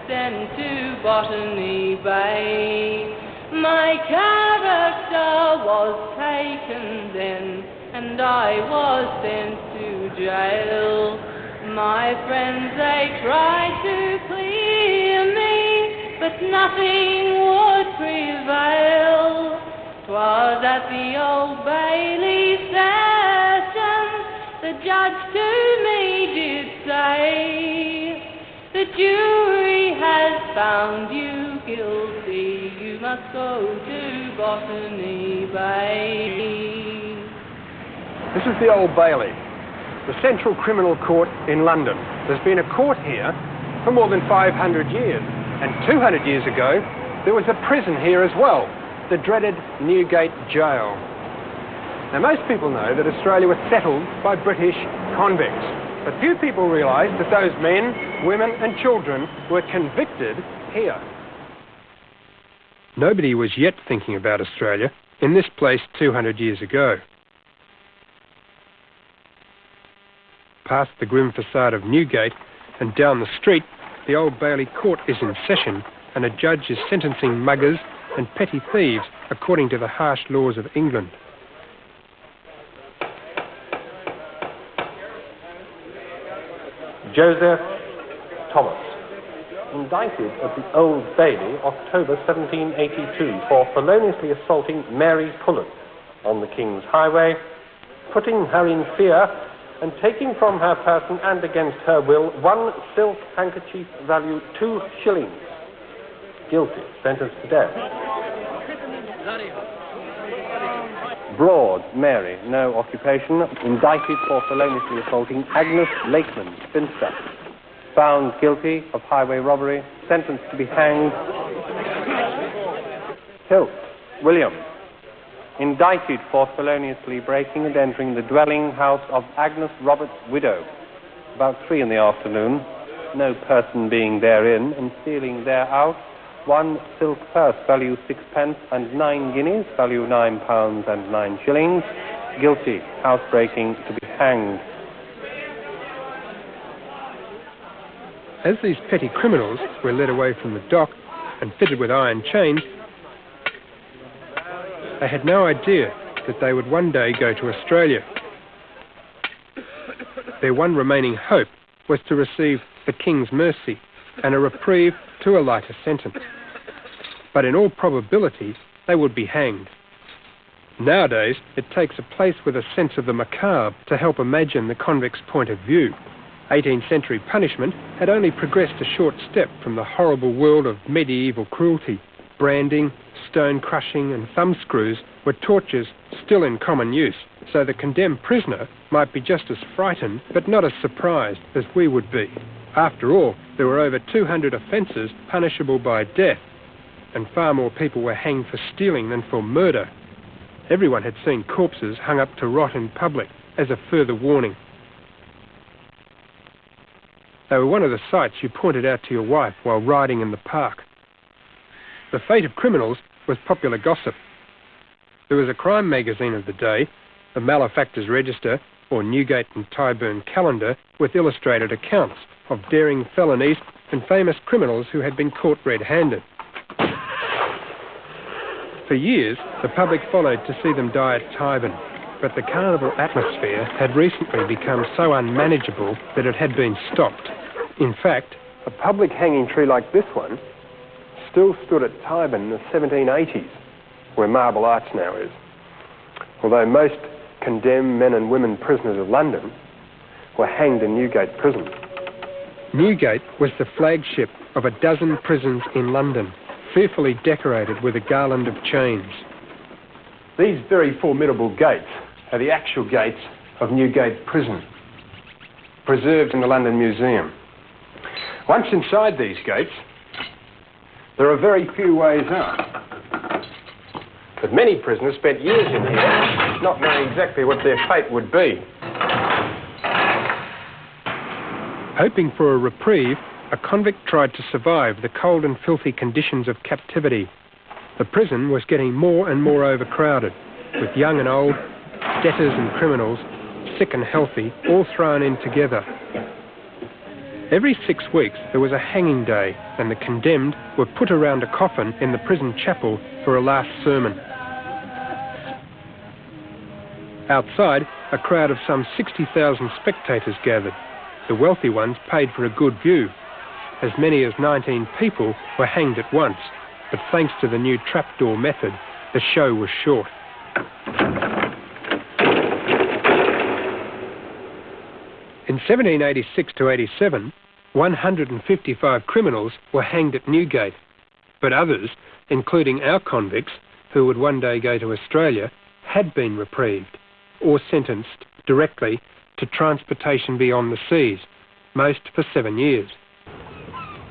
sent to Botany Bay. My character was taken then, and I was sent to jail. My friends, they tried to clear me, but nothing would prevail. 'Twas at the Old Bailey session the judge to me did say, "The jury has found you guilty, you must go to Botany Bay." This is the Old Bailey, the Central Criminal Court in London. There's been a court here for more than 500 years, and 200 years ago there was a prison here as well, the dreaded Newgate Jail. Now, most people know that Australia was settled by British convicts, but few people realise that those men, women and children were convicted here. Nobody was yet thinking about Australia in this place 200 years ago. Past the grim facade of Newgate and down the street, the Old Bailey Court is in session, and a judge is sentencing muggers and petty thieves according to the harsh laws of England. Joseph Thomas, indicted at the Old Bailey, October 1782, for feloniously assaulting Mary Pullen on the King's Highway, putting her in fear and taking from her person and against her will one silk handkerchief value 2 shillings. Guilty, sentenced to death. Broad Mary, no occupation, indicted for feloniously assaulting Agnes Lakeman, spinster, found guilty of highway robbery, sentenced to be hanged. Hilt William, indicted for feloniously breaking and entering the dwelling house of Agnes Roberts' widow, about 3 in the afternoon, no person being therein, and stealing thereout 1 silk purse, value 6 and 9 guineas, value £9 and 9 shillings. Guilty, housebreaking, to be hanged. As these petty criminals were led away from the dock and fitted with iron chains, they had no idea that they would one day go to Australia. Their one remaining hope was to receive the King's mercy and a reprieve to a lighter sentence. But in all probability, they would be hanged. Nowadays, it takes a place with a sense of the macabre to help imagine the convict's point of view. 18th century punishment had only progressed a short step from the horrible world of medieval cruelty. Branding, stone crushing and thumbscrews were tortures still in common use, so the condemned prisoner might be just as frightened but not as surprised as we would be. After all, there were over 200 offences punishable by death, and far more people were hanged for stealing than for murder. Everyone had seen corpses hung up to rot in public as a further warning. They were one of the sights you pointed out to your wife while riding in the park. The fate of criminals was popular gossip. There was a crime magazine of the day, the Malefactors Register or Newgate and Tyburn Calendar, with illustrated accounts of daring felonies and famous criminals who had been caught red-handed. For years, the public followed to see them die at Tyburn, but the carnival atmosphere had recently become so unmanageable that it had been stopped. In fact, a public hanging tree like this one still stood at Tyburn in the 1780s, where Marble Arch now is, although most condemned men and women prisoners of London were hanged in Newgate Prison. Newgate was the flagship of a dozen prisons in London, fearfully decorated with a garland of chains. These very formidable gates are the actual gates of Newgate Prison, preserved in the London Museum. Once inside these gates, there are very few ways out. But many prisoners spent years in here, not knowing exactly what their fate would be. Hoping for a reprieve, a convict tried to survive the cold and filthy conditions of captivity. The prison was getting more and more overcrowded, with young and old, debtors and criminals, sick and healthy, all thrown in together. Every 6 weeks there was a hanging day, and the condemned were put around a coffin in the prison chapel for a last sermon. Outside, a crowd of some 60,000 spectators gathered. The wealthy ones paid for a good view. As many as 19 people were hanged at once, but thanks to the new trapdoor method, the show was short. In 1786-87, 155 criminals were hanged at Newgate, but others, including our convicts, who would one day go to Australia, had been reprieved or sentenced directly to transportation beyond the seas, most for 7 years.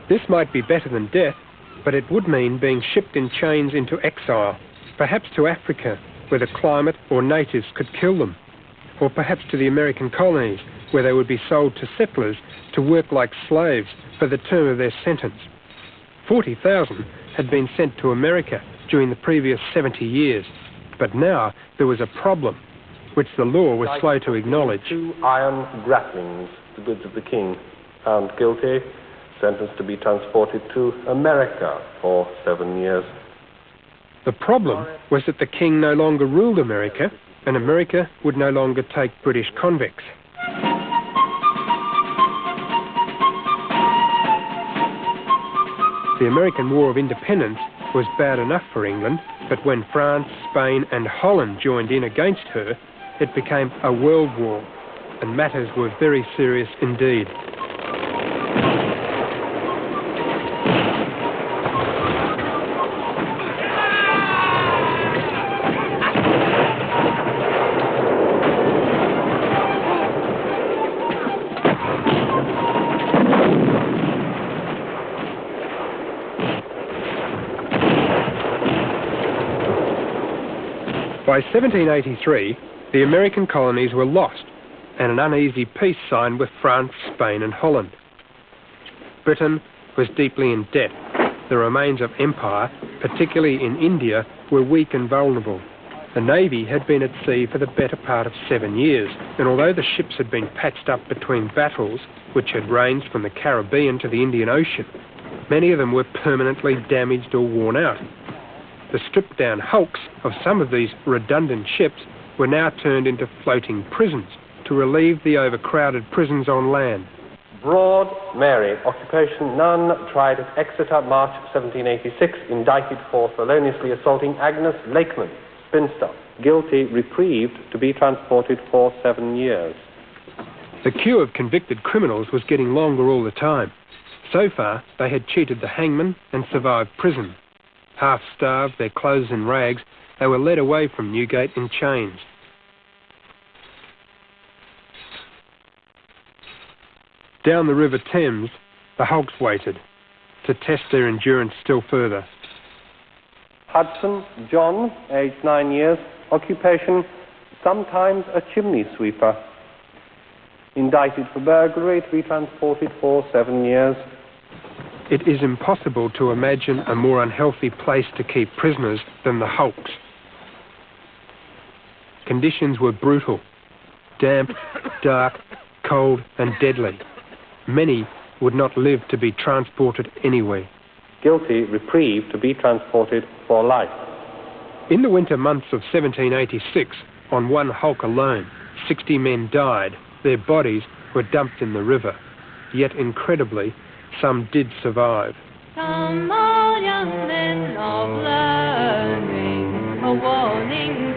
This might be better than death, but it would mean being shipped in chains into exile, perhaps to Africa, where the climate or natives could kill them, or perhaps to the American colonies, where they would be sold to settlers to work like slaves for the term of their sentence. 40,000 had been sent to America during the previous 70 years, but now there was a problem, which the law was slow to acknowledge. 2 iron grapplings, the goods of the king, found guilty, sentenced to be transported to America for 7 years. The problem was that the king no longer ruled America, and America would no longer take British convicts. The American War of Independence was bad enough for England, but when France, Spain and Holland joined in against her, it became a world war, and matters were very serious indeed. By 1783, the American colonies were lost and an uneasy peace signed with France, Spain and Holland. Britain was deeply in debt. The remains of empire, particularly in India, were weak and vulnerable. The Navy had been at sea for the better part of 7 years, and although the ships had been patched up between battles, which had ranged from the Caribbean to the Indian Ocean, many of them were permanently damaged or worn out. The stripped-down hulks of some of these redundant ships were now turned into floating prisons to relieve the overcrowded prisons on land. Broad Mary, occupation none, tried at Exeter, March 1786, indicted for feloniously assaulting Agnes Lakeman, spinster, guilty, reprieved to be transported for 7 years. The queue of convicted criminals was getting longer all the time. So far, they had cheated the hangman and survived prison. Half-starved, their clothes in rags, they were led away from Newgate in chains. Down the River Thames, the hulks waited to test their endurance still further. Hudson John, aged 9 years, occupation sometimes a chimney sweeper. Indicted for burglary to be transported for 7 years. It is impossible to imagine a more unhealthy place to keep prisoners than the hulks. Conditions were brutal, damp, dark, cold and deadly. Many would not live to be transported anyway. Guilty, reprieved to be transported for life. In the winter months of 1786, on one hulk alone, 60 men died. Their bodies were dumped in the river. Yet incredibly, some did survive. Some are young men of learning, a warning